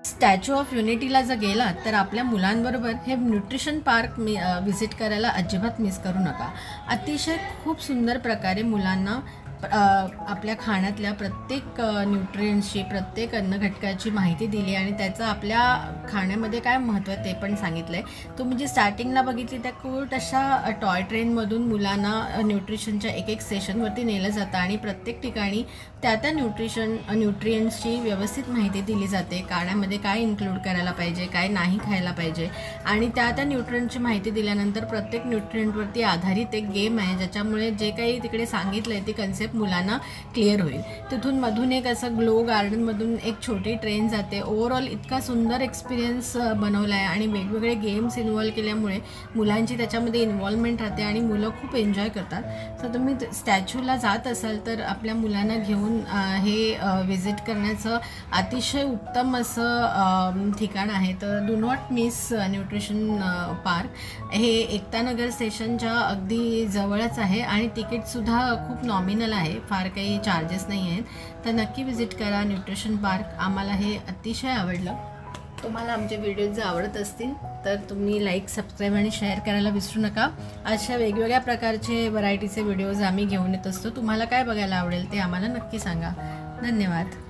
Statue of युनिटीला जर गेला तर आपल्या मुलांबरोबर हे न्यूट्रिशन पार्क विजिट करायला अजिबात मिस करू नका। अतिशय खूप सुंदर प्रकारे मुलांना आपल्या खाण्यातल्या प्रत्येक न्यूट्रिएंट्सची, प्रत्येक अन्नघटकाची माहिती दिली आणि त्याचं आपल्या खाण्यामध्ये काय महत्त्व आहे ते पण सांगितलं आहे। तुम्ही जी स्टार्टिंगला बघितली त्या क्यूट अशा टॉय ट्रेनमधून मुलांना न्यूट्रिशनच्या एक सेशनवरती नेलं जातं आणि प्रत्येक ठिकाणी त्या न्यूट्रिएंट्सची व्यवस्थित माहिती दिली जाते। खाण्यामध्ये काय इन्क्लूड करायला पाहिजे, काय नाही खायला पाहिजे आणि त्या न्यूट्रिएंटची माहिती दिल्यानंतर प्रत्येक न्यूट्रिएंटवरती आधारित एक गेम आहे, ज्याच्यामुळे जे काही तिकडे सांगितलं आहे ती कन्सेप्ट मुलांना क्लिअर होईल। तिथून मधून एक असं ग्लो गार्डनमधून एक छोटी ट्रेन जाते। ओव्हरऑल इतका सुंदर एक्सपिरियन्स बनवला आहे आणि वेगवेगळे गेम्स इन्व्हॉल्व केल्यामुळे मुलांची त्याच्यामध्ये इन्व्हॉल्वमेंट राहते आणि मुलं खूप एन्जॉय करतात। सो तुम्ही स्टॅच्यूला जात असाल तर आपल्या मुलांना घेऊन हे विजिट करण्याचं अतिशय उत्तम असं ठिकाण आहे। तर do not miss nutrition park. हे एकतानगर स्टेशनच्या अगदी जवळच आहे आणि तिकीटसुद्धा खूप नॉमिनल आहे, फार काही चार्जेस नाही आहेत। तर नक्की विजिट करा न्यूट्रिशन पार्क। आम्हाला हे अतिशय आवडलं। तुम्हाला आमचे व्हिडिओज जर आवडत असतील तर तुम्ही लाईक, सबस्क्राईब आणि शेअर करायला विसरू नका। अशा वेगवेगळ्या प्रकारचे व्हरायटीचे व्हिडिओज आम्ही घेऊन येत असतो। तुम्हाला काय बघायला आवडेल ते आम्हाला नक्की सांगा। धन्यवाद।